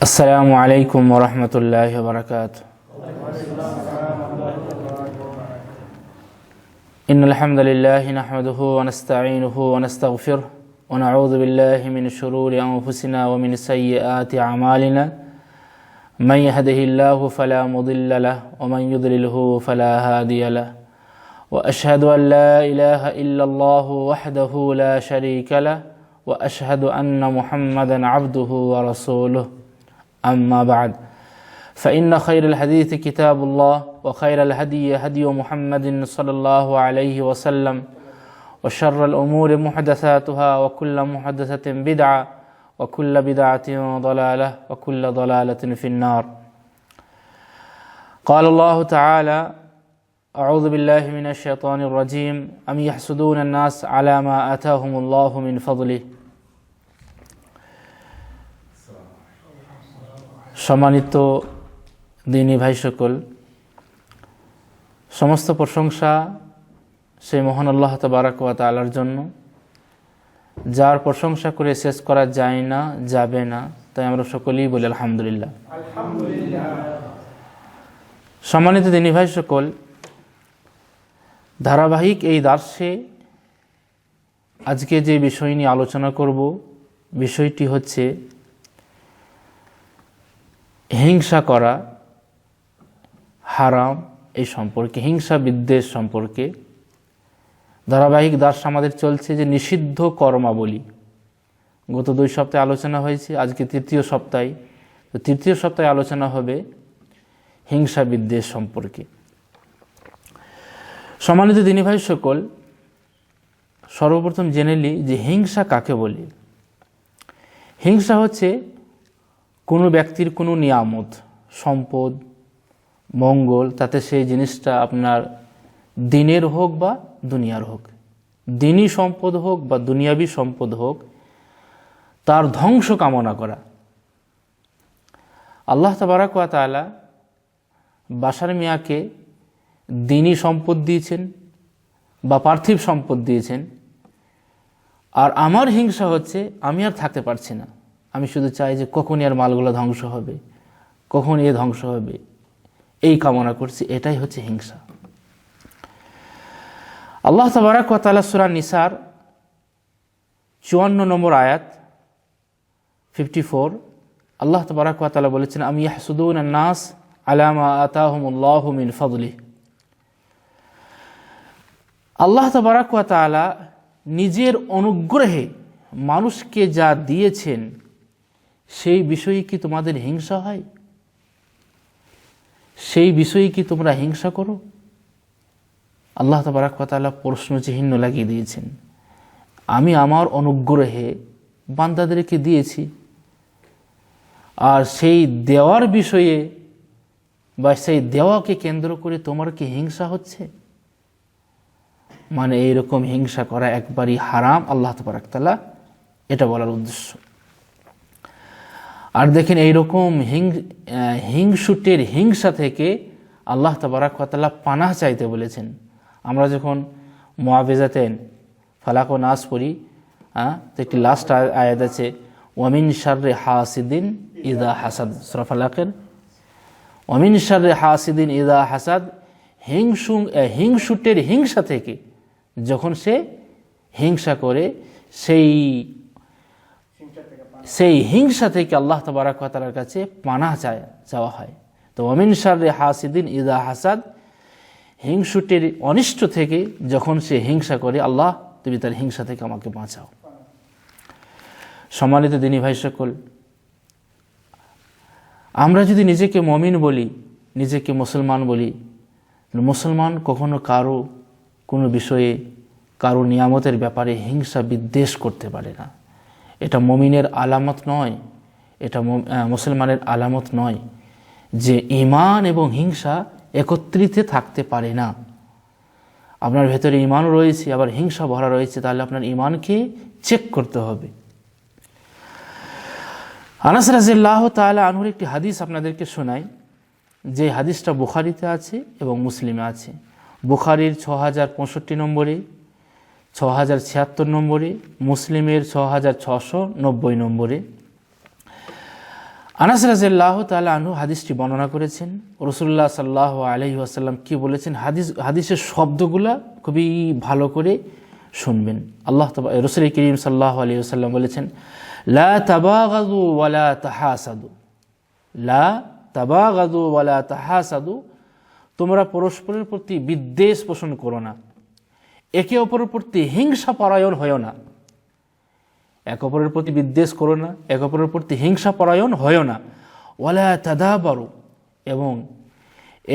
السلام عليكم ورحمة الله وبركاته. إن الحمد لله نحمده ونستعينه ونستغفره ونعوذ بالله من شرور أنفسنا ومن سيئات أعمالنا من يهده الله فلا مضل له ومن يضلله فلا هادي له وأشهد أن لا إله إلا الله وحده لا شريك له وأشهد أن محمدا عبده ورسوله. أما بعد فإن خير الحديث كتاب الله وخير الهدي هدي محمد صلى الله عليه وسلم وشر الأمور محدثاتها وكل محدثة بدعة وكل بدعة ضلالة وكل ضلالة في النار. قال الله تعالى: أعوذ بالله من الشيطان الرجيم أم يحسدون الناس على ما آتاهم الله من فضله. সম্মানিত দিনী ভাই সকল, সমস্ত প্রশংসা সেই মহান আল্লাহ তাবারাক ওয়া তাআলার জন্য, যার প্রশংসা করে শেষ করা যায় না, যাবে না। তাই আমরা সকলেই বলি আলহামদুলিল্লাহ। সম্মানিত দিনী ভাই সকল, ধারাবাহিক এই দার্সে আজকে যে বিষয় নিয়ে আলোচনা করব, বিষয়টি হচ্ছে হিংসা করা হারাম। এই সম্পর্কে, হিংসা বিদ্বেষ সম্পর্কে ধারাবাহিক দাস আমাদের চলছে যে নিষিদ্ধ কর্মাবলী। গত 2 সপ্তাহে আলোচনা হয়েছে, আজকে তৃতীয় সপ্তাহে। তো তৃতীয় সপ্তাহে আলোচনা হবে হিংসা বিদ্বেষ সম্পর্কে। সম্মানিত দিনী ভাই সকল, সর্বপ্রথম জেনে নিই যে হিংসা কাকে বলে। হিংসা হচ্ছে কোনো ব্যক্তির কোনো নিয়ামত, সম্পদ, মঙ্গল, তাতে সেই জিনিসটা আপনার দিনের হোক বা দুনিয়ার হোক, দিনী সম্পদ হোক বা দুনিয়াবী সম্পদ হোক, তার ধ্বংস কামনা করা। আল্লাহ তাবারাক ওয়া তাআলা বাশার মিয়াকে দিনী সম্পদ দিয়েছেন বা পার্থিব সম্পদ দিয়েছেন, আর আমার হিংসা হচ্ছে আমি আর থাকতে পারছি না, আমি শুধু চাই যে কখন এর মালগুলো ধ্বংস হবে, কখন এ ধ্বংস হবে, এই কামনা করছি। এটাই হচ্ছে হিংসা। আল্লাহ তাবারাক ওয়া তাআলা সূরা নিসার 54 নম্বর আয়াত 54 আল্লাহ তাবারাক ওয়া তাআলা বলেছেন, আম ইয়াহসুদুনা নাস আলা মা আতাহুমুল্লাহু মিন ফাদলিহি। আল্লাহ তাবারাক ওয়া তাআলা নিজের অনুগ্রহে মানুষকে যা দিয়েছেন, সেই বিষয়ে কি তোমাদের হিংসা হয়? সেই বিষয়ে কি তোমরা হিংসা করো? আল্লাহ তাবারাক ওয়া তাআলা প্রশ্ন চিহ্ন লাগিয়ে দিয়েছেন। আমি আমার অনুগ্রহে বান্দাদেরকে দিয়েছি, আর সেই দেওয়ার বিষয়ে বা সেই দেওয়াকে কেন্দ্র করে তোমার কি হিংসা হচ্ছে? মানে এইরকম হিংসা করা একবারই হারাম। আল্লাহ তাবারাক ওয়া তাআলা এটা বলার উদ্দেশ্য। আর দেখেন, এইরকম হিংসুটের হিংসা থেকে আল্লাহ তাবারাক ওয়া তাআলা পানাহ চাইতে বলেছেন। আমরা যখন মুআবিজাতেন ফালাক ও নাস পড়ি, তো একটি লাস্ট আয়াত আছে, ওয়ামিন শাররি হাসিদিন ইযা হাসাদ, সূরা ফালাকের ওয়ামিন শাররি হাসিদিন ইযা হাসাদ। হিংসুটের হিংসা থেকে যখন সে হিংসা করে, সেই হিংসা থেকে আল্লাহ তাবারাক ওয়া তাআলার কাছে পানাহ চাওয়া হয়। তো ওয়ামিন শাররি হাসিদিন ইযা হাসাদ, হিংসুটের অনিষ্ট থেকে যখন সে হিংসা করে, আল্লাহ তুমি তার হিংসা থেকে আমাকে বাঁচাও। সম্মানিত দিনী ভাই সকল, আমরা যদি নিজেকে মুমিন বলি, নিজেকে মুসলমান বলি, মুসলমান কখনো কারো কোনো বিষয়ে, কারো নিয়ামতের ব্যাপারে হিংসা বিদ্বেষ করতে পারে না। এটা মুমিনের আলামত নয়, এটা মুসলমানের আলামত নয় যে ঈমান এবং হিংসা একত্রিত থাকতে পারে না। আপনার ভেতরে ঈমানও রয়েছে, আবার হিংসা ভরা রয়েছে, তাহলে আপনার ঈমানকে চেক করতে হবে। আনাস রাদিয়াল্লাহু তাআলা আনহুর একটি হাদিস আপনাদেরকে শোনাই, যে হাদিসটা বুখারীতে আছে এবং মুসলিমে আছে। বুখারীর 6065 নম্বরে, 6076 নম্বরে, মুসলিমের 6690 নম্বরে। আনাস রাদিয়াল্লাহু তাআলা আনহু হাদিসটি বর্ণনা করেছেন। রাসূলুল্লাহ সাল্লাল্লাহু আলাইহি ওয়াসাল্লাম কি বলেছেন, হাদিসের শব্দগুলা খুবই ভালো করে শুনবেন। রাসূল করিম সাল্লাল্লাহু আলাইহি ওয়াসাল্লাম বলেছেন, লা তাবাগাদু ওয়ালা তাহাসাদু, লা তাবাগাদু ওয়ালা তাহাসাদু, তোমরা পরস্পরের প্রতি বিদ্বেষ পোষণ করো না, একে অপরের প্রতি হিংসা পরায়ণ হয় না। এক অপরের প্রতি বিদ্বেষ করো না, এক অপরের প্রতি হিংসা পরায়ণ হয় না। ওয়ালা তাদাবারু, এবং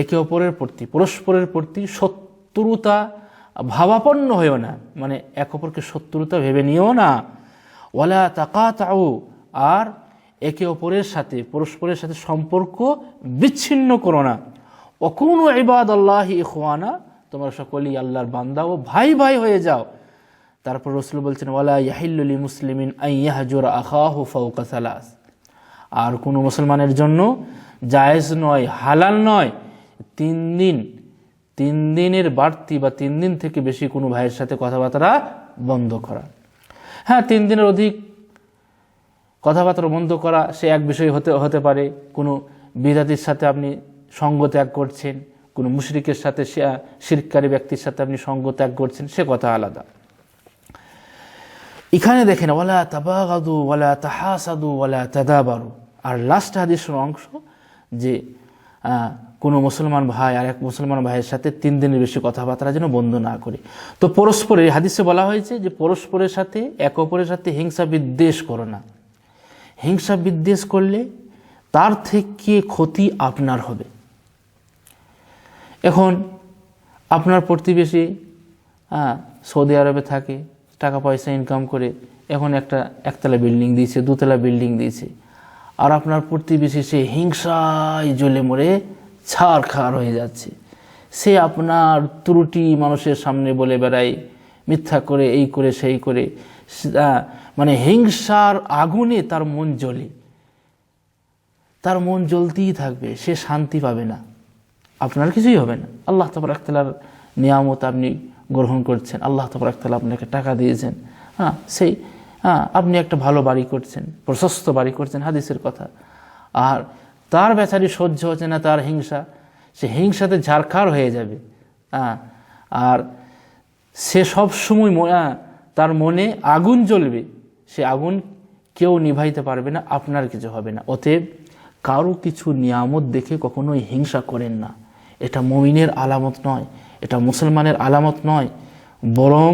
একে অপরের প্রতি পরস্পরের প্রতি শত্রুতা ভাবাপন্ন হয়েও না, মানে এক অপরকে শত্রুতা ভেবে নিও না। ওয়ালা তাকাতাউ, আর একে অপরের সাথে পরস্পরের সাথে সম্পর্ক বিচ্ছিন্ন করো না। ওয়াকুনু ইবাদাল্লাহি ইখওয়ানা, তোমরা সকলেই আল্লাহর বান্দা ও ভাই ভাই হয়ে যাও। তারপর রাসূল বলছেন, ওয়ালা ইয়াহিল্লু লিমুসলিমিন আন ইয়াহজুরা আখাহু ফাওকা সালাস, আর কোনো মুসলমানের জন্য জায়েজ নয়, হালাল নয় 3 দিনের বাড়তি বা 3 দিন থেকে বেশি কোনো ভাইয়ের সাথে কথাবার্তা বন্ধ করা। হ্যাঁ, 3 দিনের অধিক কথাবার্তা বন্ধ করা সে এক বিষয় হতে পারে। কোনো বিদাতির সাথে আপনি সঙ্গ ত্যাগ করছেন, কোনো মুশরিকের সাথে, শিরককারী ব্যক্তির সাথে আপনি সঙ্গ ত্যাগ করছেন, সে কথা আলাদা। এখানে দেখেন, ওয়ালা তাবাগাদু ওয়ালা তাহাসাদু ওয়ালা তাদাবারু। আর লাস্ট হাদিসের অংশ যে কোনো মুসলমান ভাই আর এক মুসলমান ভাইয়ের সাথে 3 দিনের বেশি কথাবার্তা যেন বন্ধ না করে। তো পরস্পরের হাদিসে বলা হয়েছে যে পরস্পরের সাথে এক অপরের সাথে হিংসা বিদ্বেষ করো না। হিংসা বিদ্বেষ করলে তার থেকে ক্ষতি আপনার হবে। এখন আপনার প্রতিবেশী সৌদি আরবে থাকে, টাকা পয়সা ইনকাম করে, এখন একতলা বিল্ডিং দিয়েছে, 2তলা বিল্ডিং দিয়েছে, আর আপনার প্রতিবেশী সে হিংসায় জ্বলে মরে ছারখার হয়ে যাচ্ছে। সে আপনার ত্রুটি মানুষের সামনে বলে বেড়ায়, মিথ্যা করে, এই করে সেই করে, মানে হিংসার আগুনে তার মন জ্বলে, তার মন জ্বলতেই থাকবে, সে শান্তি পাবে না, আপনার কিছুই হবে না। আল্লাহ তাবারক তাআলার নিয়ামত আপনি গ্রহণ করছেন, আল্লাহ তাবারক তাআলা আপনাকে টাকা দিয়েছেন, আপনি একটা ভালো বাড়ি করছেন, প্রশস্ত বাড়ি করছেন, হাদিসের কথা। আর তার বেচারি সহ্য হচ্ছে না তার হিংসা, সে হিংসাতে ঝারখার হয়ে যাবে। আর সে সবসময় তার মনে আগুন জ্বলবে, সে আগুন কেউ নিভাইতে পারবে না, আপনার কিছু হবে না। অতএব কারো কিছু নিয়ামত দেখে কখনোই হিংসা করেন না। এটা মুমিনের আলামত নয়, এটা মুসলমানের আলামত নয়। বরং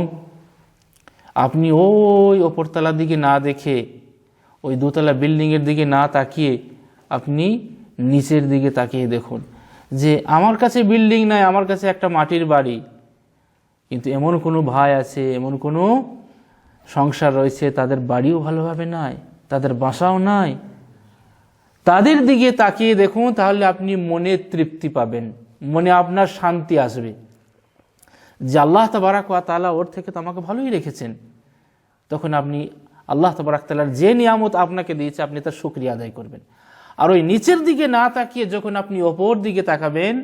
আপনি ওই ওপরতলার দিকে না দেখে, ওই 2তলা বিল্ডিংয়ের দিকে না তাকিয়ে আপনি নিচের দিকে তাকিয়ে দেখুন যে আমার কাছে বিল্ডিং নাই, আমার কাছে একটা মাটির বাড়ি, কিন্তু এমন কোনো ভাই আছে, এমন কোনো সংসার রয়েছে তাদের বাড়িও ভালোভাবে নাই, তাদের বাসাও নাই। তাদের দিকে তাকিয়ে দেখুন, তাহলে আপনি মনে তৃপ্তি পাবেন, মনে আপনার শান্তি আসবে যে আল্লাহ তাবারক ওয়া তাআলা ওর থেকে তো আমাকে ভালোই রেখেছেন। তখন আপনি আল্লাহ তাবারক তাআলার যে নিয়ামত আপনাকে দিয়েছে আপনি তার শুকরিয়া আদায় করবেন। আর ওই নিচের দিকে না তাকিয়ে যখন আপনি ওপর দিকে তাকাবেন,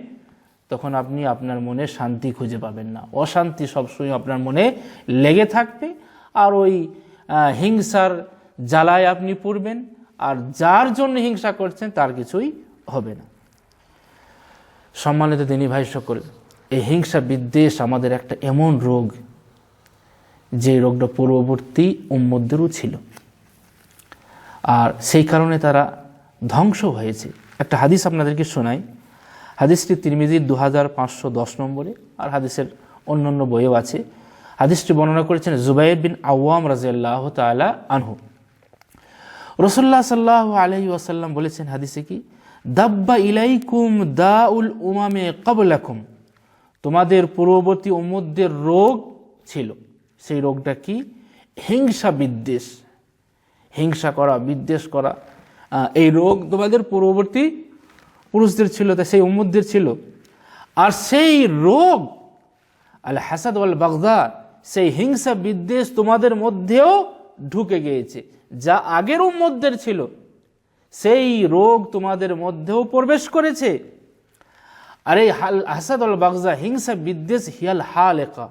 তখন আপনি আপনার মনে শান্তি খুঁজে পাবেন না, অশান্তি সবসময় আপনার মনে লেগে থাকবে। আর ওই হিংসার জ্বালায় আপনি পড়বেন, আর যার জন্য হিংসা করছেন তার কিছুই হবে না। সম্মানিত দিনী ভাই সকল, এই হিংসা বিদ্বেষ আমাদের একটা এমন রোগ, যে রোগটা পূর্ববর্তী উম্মতদেরও ছিল, আর সেই কারণে তারা ধ্বংস হয়েছে। একটা হাদিস আপনাদেরকে শোনাই। হাদিসটি তিরমিজির 2510 নম্বরে, আর হাদিসের অন্যান্য বইও আছে। হাদিসটি বর্ণনা করেছেন জুবাইর বিন আওয়াম রাদিয়াল্লাহু তাআলা আনহু। রাসূলুল্লাহ সাল্লাল্লাহু আলাইহি ওয়াসাল্লাম বলেছেন হাদিসে কি, দাব্বা ইলাইকুম দাউল উমামে ক্বাবলাকুম, তোমাদের পূর্ববর্তী উম্মতদের রোগ ছিল। সেই রোগটা কি? হিংসা বিদ্বেষ, হিংসা করা, বিদ্বেষ করা। এই রোগ তোমাদের পূর্ববর্তী পুরুষদের ছিল, তা সেই উম্মতদের ছিল। আর সেই রোগ আল হাসাদ ওয়াল বাগদা, সেই হিংসা বিদ্বেষ তোমাদের মধ্যেও ঢুকে গিয়েছে। যা আগের উম্মতদের ছিল সেই রোগ তোমাদের মধ্যেও প্রবেশ করেছে। আর এই হাসাদ ওয়াল বাগদা, হিংসা বিদ্বেষ, হিয়াল হালেকা,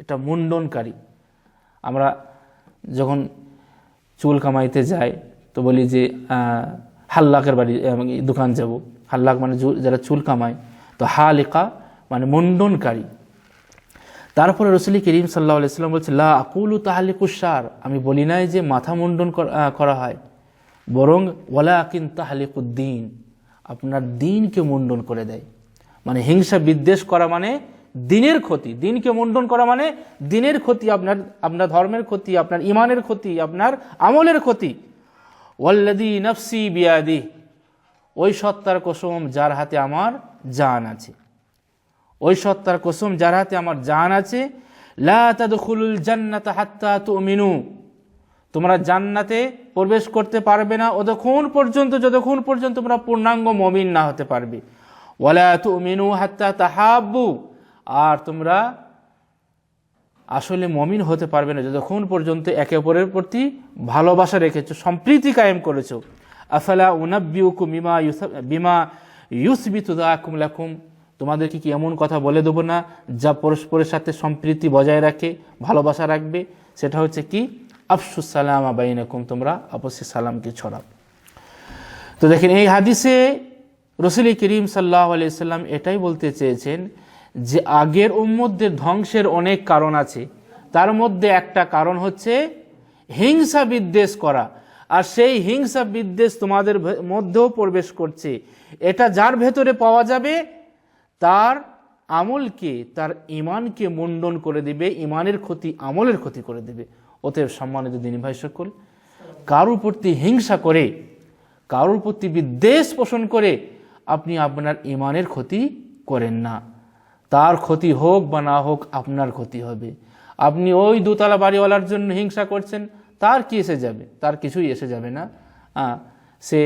এটা মুন্ডনকারী। আমরা যখন চুল কামাইতে যাই তো বলি যে হাল্লাকের বাড়ি দোকান যাব, হাল্লাক মানে যারা চুল কামায়, তো হালিকা মানে মুন্ডনকারী। তারপরে রাসূল করিম সাল্লাল্লাহু আলাইহি ওয়াসাল্লাম বলছে লা আকুলু তাহলিকুশ শার, আমি বলি নাই যে মাথা মুন্ডন করা হয়, বরং ওয়ালাকিন তাহলিকুদ্দিন, আপনার দিনকে মুন্ডন করে দেয়। মানে হিংসা বিদ্বেষ করা মানে দিনের ক্ষতি, দিনকে মুন্ডন করা মানে দিনের ক্ষতি, আপনার ধর্মের ক্ষতি, আপনার ইমানের ক্ষতি, আপনার আমলের ক্ষতি। ওয়াল্লাযী নাফসি বিয়াদিহি, ওই সত্তার কসম যার হাতে আমার জান আছে, ওই সত্তার কসম যার হাতে আমার জান আছে, লা তাদখুলুল জান্নাতা হাত্তা তুমিনু, তোমরা জান্নাতে প্রবেশ করতে পারবে না যতক্ষণ পর্যন্ত তোমরা পূর্ণাঙ্গ মুমিন না হতে পারবে। ওয়ালা তুমিনু হাত্তা তাহাব্বু, আর তোমরা আসলে মুমিন হতে পারবে না যতক্ষণ পর্যন্ত একে অপরের প্রতি ভালোবাসা রেখেছো, সম্প্রীতি কায়েম করেছো। আফালা উনাব্বিউকুম বিমা ইউসবিতু যাকুম লাকুম, তোমাদেরকে কি এমন কথা বলে দেবো না যা পরস্পরের সাথে সম্প্রীতি বজায় রাখে, ভালোবাসা রাখবে? সেটা হচ্ছে কি, আফশুস সালামা বাইনাকুম, তোমরা আপসে সালামকে ছড়াও। তো দেখেন এই হাদিসে রাসূল করিম সাল্লাল্লাহু আলাইহি সাল্লাম এটাই বলতে চেয়েছেন যে আগের উম্মতদের ধ্বংসের অনেক কারণ আছে, তার মধ্যে একটা কারণ হচ্ছে হিংসা বিদ্বেষ করা। আর সেই হিংসা বিদ্বেষ তোমাদের মধ্যেও প্রবেশ করছে। এটা যার ভেতরে পাওয়া যাবে তার আমলকে, তার ইমানকে মুন্ডন করে দিবে, ইমানের ক্ষতি আমলের ক্ষতি করে দিবে। অতএব সম্মানিত দিনী ভাই সকল, কারোর প্রতি হিংসা করে, কারোর প্রতি বিদ্বেষ পোষণ করে আপনি আপনার ইমানের ক্ষতি করেন না। তার ক্ষতি হোক বা না হোক আপনার ক্ষতি হবে। আপনি ওই দোতলা বাড়িওয়ালার জন্য হিংসা করছেন, তার কি এসে যাবে? তার কিছুই এসে যাবে না। সে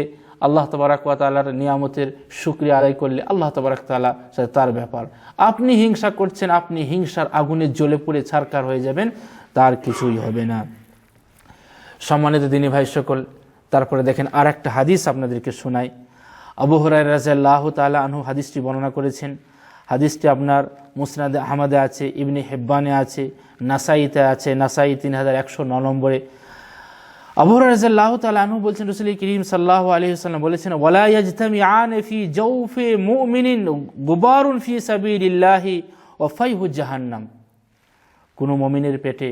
আল্লাহ তাবারক ওয়া তাআলার নিয়ামতের শুকরিয়া আদায় করলে আল্লাহ তাবারক তাআলা সেটা তার ব্যাপার। আপনি হিংসা করছেন, আপনি হিংসার আগুনে জ্বলে পুড়ে ছারখার হয়ে যাবেন, তার কিছুই হবে না। সম্মানিত দিনী ভাই সকল, তারপরে দেখেন আর একটা হাদিস আপনাদেরকে শোনাই। আবু হুরায়রা রাদিয়াল্লাহু তাআলা আনহু হাদিসটি বর্ণনা করেছেন। হাদিসটি আপনার মুসনাদে আহমদে আছে, ইবনে হিব্বানে আছে, নাসাইতে আছে, নাসাই 3109 নম্বরে। আবু হুরায়রা রাদিয়াল্লাহু তাআলা আনহু বলছেন রাসূল করিম সাল্লাল্লাহু আলাইহি ওয়াসাল্লাম বলেছেন ওয়ালা ইয়াজতামিআন ফি জাওফি মুমিনিন গুবারুন ফি সাবিলিল্লাহি ওয়া ফাইহু জাহান্নাম, কোন মুমিনের পেটে,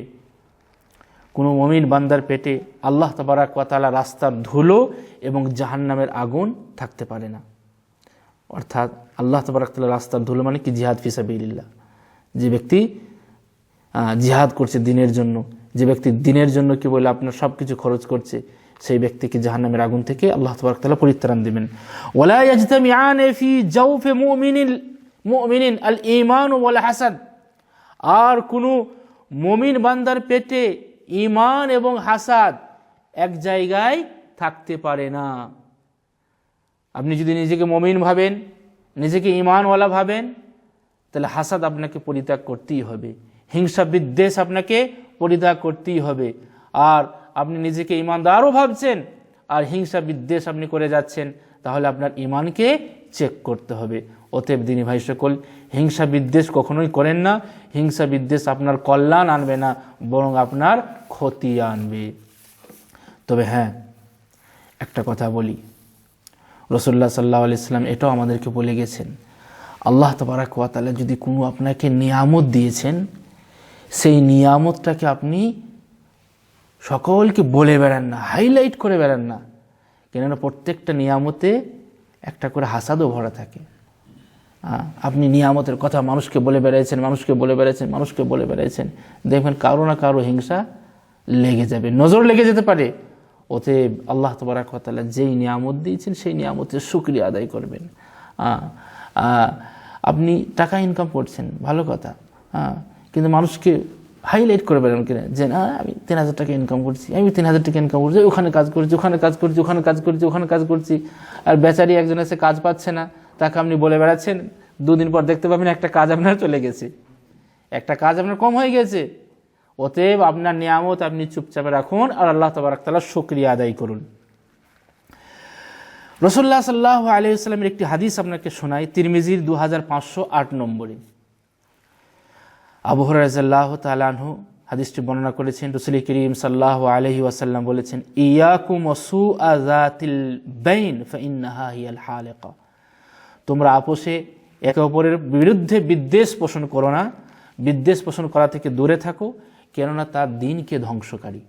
কোন মুমিন বান্দার পেটে আল্লাহ তাবারক ওয়া তাআলা রাস্তার ধুলো এবং জাহান্নামের আগুন থাকতে পারে না। অর্থাৎ আল্লাহ তাবারক ওয়া তাআলা রাস্তার ধুলো মানে কি, জিহাদ ফি সাবিলিল্লাহ, যে ব্যক্তি জিহাদ করছে দিনের জন্য, যে ব্যক্তি দিনের জন্য কি বলে আপনার সব কিছু খরচ করছে, সেই ব্যক্তিকে জাহান্নামের আগুন থেকে আল্লাহ তাবারক ওয়া তাআলা পরিত্রাণ দিবেন। ওয়ালা ইয়াজতামিআন ফি জাওফি মুমিনিন আল ঈমান ওয়াল হাসাদ, আর কোনো মুমিন বান্দার পেটে ঈমান এবং হাসাদ এক জায়গায় থাকতে পারে না। আপনি যদি নিজেকে মুমিন ভাবেন, নিজেকে ঈমানওয়ালা ভাবেন, তাহলে হাসাদ আপনাকে পরিত্যাগ করতেই হবে, হিংসা বিদ্বেষ আপনাকে পরিত্যাগ করতেই হবে। আর আপনি নিজেকে ঈমানদারও ভাবছেন আর হিংসা বিদ্বেষ আপনি করে যাচ্ছেন, তাহলে আপনার ঈমানকে চেক করতে হবে। অতএব দিনী ভাই সকল, হিংসা বিদ্বেষ কখনোই করেন না। হিংসা বিদ্বেষ আপনার কল্যাণ আনবে না, বরং আপনার ক্ষতি আনবে। তবে হ্যাঁ, একটা কথা বলি, রাসূলুল্লাহ সাল্লাল্লাহু আলাইহি ওয়াসাল্লাম এটাও আমাদেরকে বলে গেছেন, আল্লাহ তাবারক ওয়া তাআলা যদি কোনো আপনাকে নিয়ামত দিয়েছেন, সেই নিয়ামতটাকে আপনি সকলকে বলে বেড়ান না, হাইলাইট করে বেড়ান না। কেননা প্রত্যেকটা নিয়ামতে একটা করে হাসাদও ভরা থাকে। আপনি নিয়ামতের কথা মানুষকে বলে বেড়াইছেন, দেখবেন কারো না কারো হিংসা লেগে যাবে, নজর লেগে যেতে পারে। অতএব আল্লাহ তাবারক ওয়া তাআলা যেই নিয়ামত দিয়েছেন সেই নিয়ামতের শুকরিয়া আদায় করবেন। আপনি টাকা ইনকাম করছেন, ভালো কথা, কিন্তু মানুষকে হাইলাইট করে বেড়ান কিনা যে না আমি 3000 টাকা ইনকাম করছি, ওখানে কাজ করছি। আর বেচারি একজন এসে কাজ পাচ্ছে না, তাকে আপনি বলে বেড়াচ্ছেন, 2 দিন পর দেখতে পাবেন একটা কাজ আপনার চলে গেছে, একটা কাজ আপনার কম হয়ে গেছে। অতএব আপনার নিয়ামত আপনি চুপচাপে রাখুন আর আল্লাহ তাবারক তাআলার শুকরিয়া আদায় করুন। রাসূলুল্লাহ সাল্লাল্লাহু আলাইহি ওয়াসাল্লামের একটি হাদিস আপনাকে শোনাই, তিরমিজির 2508 নম্বরে। আবু হুরায়রা রাদিয়াল্লাহু তাআলা আনহু হাদিসটি বর্ণনা করেছেন রাসূল করিম সাল্লাল্লাহু আলাইহি ওয়াসাল্লাম বলেছেন, ইয়াকুম ওয়াসুআ যাতিল বাইন ফাইন্নাহা হিয়াল হালিকা। তোমরা আপোষে একে অপরের বিরুদ্ধে বিদ্বেষ পোষণ করো না, বিদ্বেষ পোষণ করা থেকে দূরে থাকো, কেননা তার দিনকে ধ্বংসকারী,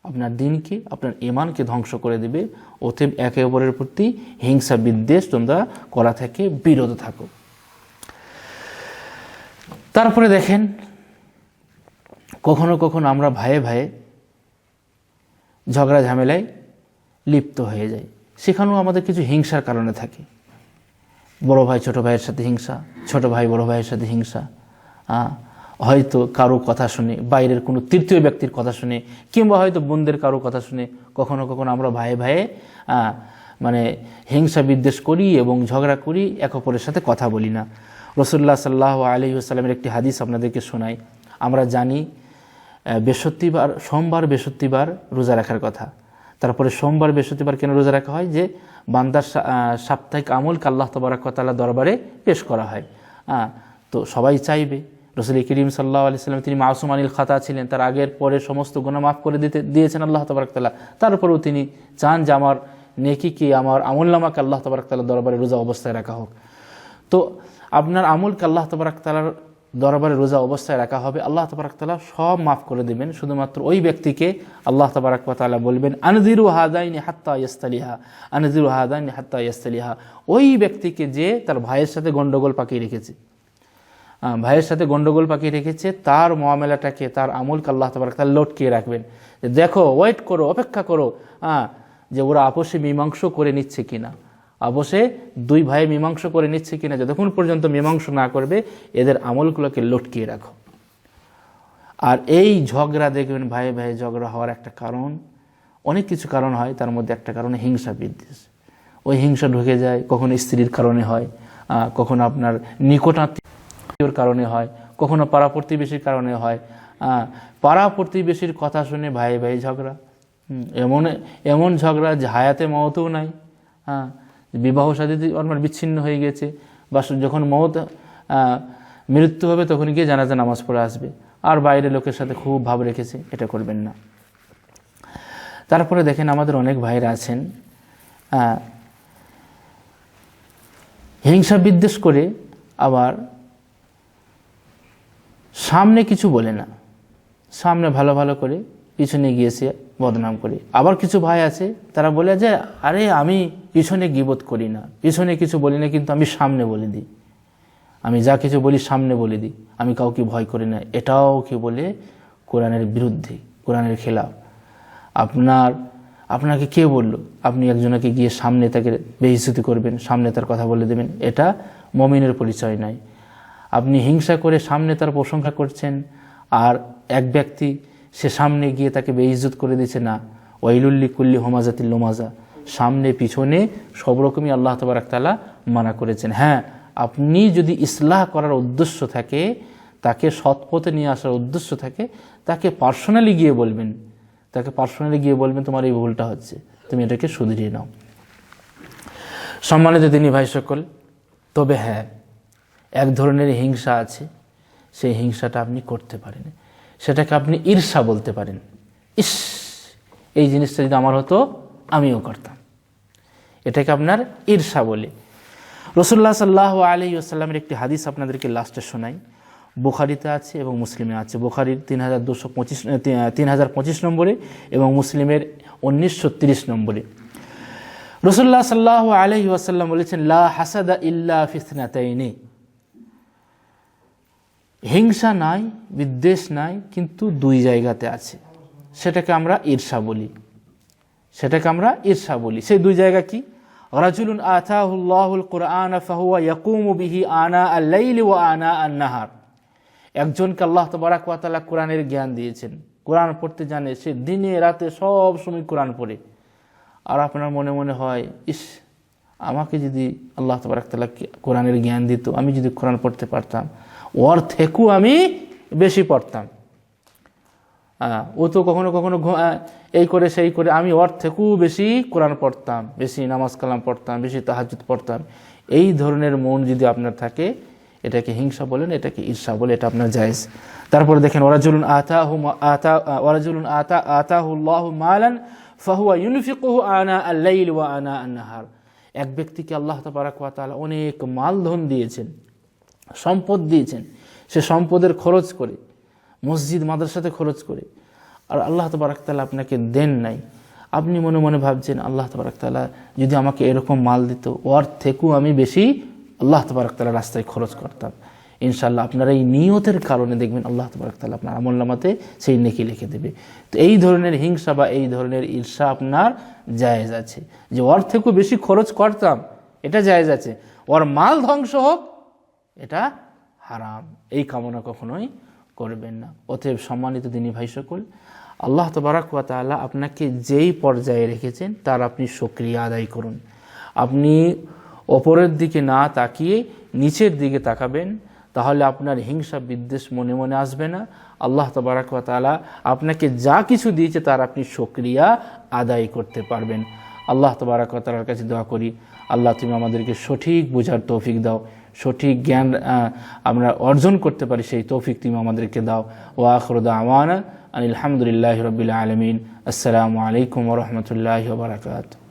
আপনার দিনকে, আপনার ঈমানকে ধ্বংস করে দেবে। অতএব একে অপরের প্রতি হিংসা বিদ্বেষ তোমরা করা থেকে বিরত থাকো। তারপরে দেখেন, কখনো কখনো আমরা ভাইয়ে ভাইয়ে ঝগড়া ঝামেলায় লিপ্ত হয়ে যাই, সেখানেও আমাদের কিছু হিংসার কারণে থাকে। বড় ভাই ছোট ভাইয়ের সাথে হিংসা, ছোট ভাই বড় ভাইয়ের সাথে হিংসা, হয়তো কারো কথা শুনে, বাইরের কোনো তৃতীয় ব্যক্তির কথা শুনে, কিংবা হয়তো বোনদের কারো কথা শুনে কখনো কখনো আমরা ভাইয়ে ভাইয়ে মানে হিংসা বিদ্বেষ করি এবং ঝগড়া করি, এক অপরের সাথে কথা বলি না। রাসূলুল্লাহ সাল্লাল্লাহু আলাইহি ওয়াসাল্লামের একটি হাদিস আপনাদেরকে শোনাই। আমরা জানি সোমবার বৃহস্পতিবার রোজা রাখার কথা। তারপরে সোমবার বৃহস্পতিবার কেন রোজা রাখা হয়? যে বান্দার সাপ্তাহিক আমলকে আল্লাহ তাবারক ওয়া তাআলা দরবারে পেশ করা হয়। তো সবাই চাইবে, রাসূল করিম সাল্লাল্লাহু আলাইহি ওয়াসাল্লাম তিনি মাসুম আনিল খাতা ছিলেন, তার আগের পরের সমস্ত গুনাহ মাফ করে দিয়েছেন আল্লাহ তাবারক ওয়া তাআলা। তারপরেও তিনি চান যে আমার নেকিকে, আমার আমলনামাকে আল্লাহ তাবারক ওয়া তাআলা দরবারে রোজা অবস্থায় রাখা হোক। তো আপনার আমলকে আল্লাহ তাবারক ওয়া তাআলার দরবারে রোজা অবস্থায় রাখা হবে, আল্লাহ তাবারক ওয়া তাআলা সব মাফ করে দেবেন। শুধুমাত্র ওই ব্যক্তিকে আল্লাহ তাবারক ওয়া তাআলা বলবেন, আনজিরু হাদাইনি হাত্তা ইয়াস্তালিহা, আনজিরু হাদাইনি হাত্তা ইয়াস্তালিহা। ওই ব্যক্তিকে যে তার ভাইয়ের সাথে গন্ডগোল পাকিয়ে রেখেছে, ভাইয়ের সাথে গন্ডগোল পাকিয়ে রেখেছে, তার মুআমালাটাকে, তার আমলকে আল্লাহ তাবারক ওয়া তাআলা লটকিয়ে রাখবেন। দেখো, ওয়েট করো, অপেক্ষা করো যে ওরা আপোষে মীমাংসা করে নিচ্ছে কিনা, আপোষে দুই ভাই মীমাংসা করে নিচ্ছে কিনা। যতক্ষণ পর্যন্ত মীমাংসা না করবে এদের আমলগুলোকে লটকিয়ে রাখো। আর এই ঝগড়া দেখবেন, ভাই ভাই ঝগড়া হওয়ার একটা কারণ, অনেক কিছু কারণ হয়, তার মধ্যে একটা কারণ হিংসা বিদ্বেষ। ওই হিংসা ঢুকে যায়, কখনো স্ত্রীর কারণে হয়, কখনো আপনার নিকটাত্মীয়র কারণে হয়, কখনো পাড়া প্রতিবেশীর কারণে হয়। পাড়া প্রতিবেশীর কথা শুনে ভাই ভাই ঝগড়া, এমন ঝগড়া যে হায়াতে মওতেও নাই। বিবাহ শাদী আমার বিচ্ছিন্ন হয়ে গেছে, বা যখন মৃত্যু হবে তখন গিয়ে জানাজা নামাজ পড়ে আসবে, আর বাইরের লোকের সাথে খুব ভাব রেখেছে। এটা করবেন না। তারপরে দেখেন, আমাদের অনেক ভাইরা আছেন হিংসা বিদ্বেষ করে আবার সামনে কিছু বলে না, সামনে ভালো ভালো করে পিছনে গিয়েছে বদনাম করে। আবার কিছু ভাই আছে তারা বলে যে, আরে আমি পিছনে গীবত করি না, পিছনে কিছু বলি না, কিন্তু আমি সামনে বলে দিই, আমি যা কিছু বলি সামনে বলে দিই, আমি কাউকে ভয় করি না। এটাও কি বলে? কোরআনের বিরুদ্ধে, কোরআনের খেলাফ। আপনাকে কে বললো আপনি একজনকে গিয়ে সামনে তাকে বেইজ্জতি করবেন, সামনে তার কথা বলে দেবেন? এটা মুমিনের পরিচয় নয়। আপনি হিংসা করে সামনে তার প্রশংসা করছেন, আর এক ব্যক্তি সে সামনে গিয়ে তাকে বেইজ্জত করে দিচ্ছে না। ওয়াইলুল লিকুল্লি হুমাজাতিল লুমাজা, সামনে পিছনে সব রকমই আল্লাহ তাবারক তাআলা মানা করেছেন। হ্যাঁ, আপনি যদি ইসলাহ করার উদ্দেশ্য থাকে, তাকে সৎপথে নিয়ে আসার উদ্দেশ্য থাকে, তাকে পার্সোনালি গিয়ে বলবেন, তোমার এই ভুলটা হচ্ছে, তুমি এটাকে শুধরিয়ে নাও। সম্মানিত দিনী ভাই সকল, তবে হ্যাঁ, এক ধরনের হিংসা আছে, সেই হিংসাটা আপনি করতে পারেন, সেটাকে আপনি ঈর্ষা বলতে পারেন। ইস, এই জিনিসটা যদি আমার হতো আমিও করতাম, এটাকে আপনার ঈর্ষা বলে। রাসূলুল্লাহ সাল্লাল্লাহু আলাইহি ওয়াসাল্লামের একটি হাদিস আপনাদেরকে লাস্টে শোনাই, বুখারীতে আছে এবং মুসলিমে আছে। বুখারীর 3025 নম্বরে এবং মুসলিমের 1930 নম্বরে। রাসূলুল্লাহ সাল্লাল্লাহু আলাইহি ওয়াসাল্লাম বলেছেন, লা হাসাদা ইল্লা ফি ইসনাতাইনি, হিংসা নাই, বিদ্বেষ নাই, কিন্তু দুই জায়গাতে আছে, সেটাকে আমরা ঈর্ষা বলি। সেই দুই জায়গা কি? রাজুলুন আতাহুল্লাহুল কুরআন ফাহুয়া ইয়াকুমু বিহি আনা আল-লাইলি ওয়া আনা আন-নাহার, একজনকে আল্লাহ তাবারক ওয়া তাআলা কোরআনের জ্ঞান দিয়েছেন, কোরআন পড়তে জানে, সে দিনে রাতে সব সময় কোরআন পড়ে। আর আপনার মনে মনে হয়, ইস, আমাকে যদি আল্লাহ তাবারক ওয়া তাআলা কোরআনের জ্ঞান দিত, আমি যদি কোরআন পড়তে পারতাম, ওর থেকেও আমি বেশি পড়তাম। ও তো কখনো কখনো এই করে সেই করে, আমি ওর থেকেও বেশি কোরআন পড়তাম, বেশি নামাজ কালাম পড়তাম, বেশি তাহাজ্জুদ পড়তাম। এই ধরনের মন যদি আপনার থাকে, এটাকে হিংসা বলেন, এটাকে ঈর্ষা বলে, এটা আপনার জায়েজ। তারপরে দেখেন ওয়ারাজুলুন আতাহুল্লাহু মালান ফাহুয়া ইউনফিকুহু আনা আল-লাইল ওয়া আনা আন-নাহার। এক ব্যক্তিকে আল্লাহ তাবারক ওয়া তাআলা অনেক মালধন দিয়েছেন, সম্পদ দিয়েছেন, সে সম্পদের খরচ করে, মসজিদ মাদ্রাসাতে খরচ করে, আর আল্লাহ তাবারক তাআলা আপনাকে দেন নাই। আপনি মনে মনে ভাবছেন আল্লাহ তাবারক তাআলা যদি আমাকে এরকম মাল দিত, ওর থেকেও আমি বেশি আল্লাহ তাবারক তাআলা রাস্তায় খরচ করতাম। ইনশাআল্লাহ আপনার এই নিয়তের কারণে দেখবেন আল্লাহ তাবারক তাআলা আপনার আমলনামাতে সেই নেকি লিখে দেবে। তো এই ধরনের হিংসা বা এই ধরনের ঈর্ষা আপনার জায়েজ আছে, যে ওর থেকেও বেশি খরচ করতাম, এটা জায়েজ আছে। ওর মাল ধ্বংস হোক, এটা হারাম, এই কামনা কখনোই করবেন না। অতএব সম্মানিত দিনী ভাই সকল, আল্লাহ তাবারক ওয়া তাআলা আপনাকে যেই পর্যায়ে রেখেছেন তার আপনি শুকরিয়া আদায় করুন। আপনি ওপরের দিকে না তাকিয়ে নিচের দিকে তাকাবেন, তাহলে আপনার হিংসা বিদ্বেষ মনে মনে আসবে না। আল্লাহ তাবারক ওয়া তাআলা আপনাকে যা কিছু দিয়েছে তার আপনি শুকরিয়া আদায় করতে পারবেন। আল্লাহ তাবারক ওয়া তাআলার কাছে দোয়া করি, আল্লাহ তুমি আমাদেরকে সঠিক বোঝার তৌফিক দাও, সঠিক জ্ঞান আমরা অর্জন করতে পারি সেই তৌফিক তুমি আমাদেরকে দাও। ওয়া আখিরু দাওয়ানা আনিল হামদুলিল্লাহি রাব্বিল আলামিন। আসসালামু আলাইকুম ওয়া রাহমাতুল্লাহি ওয়া বারাকাতুহু।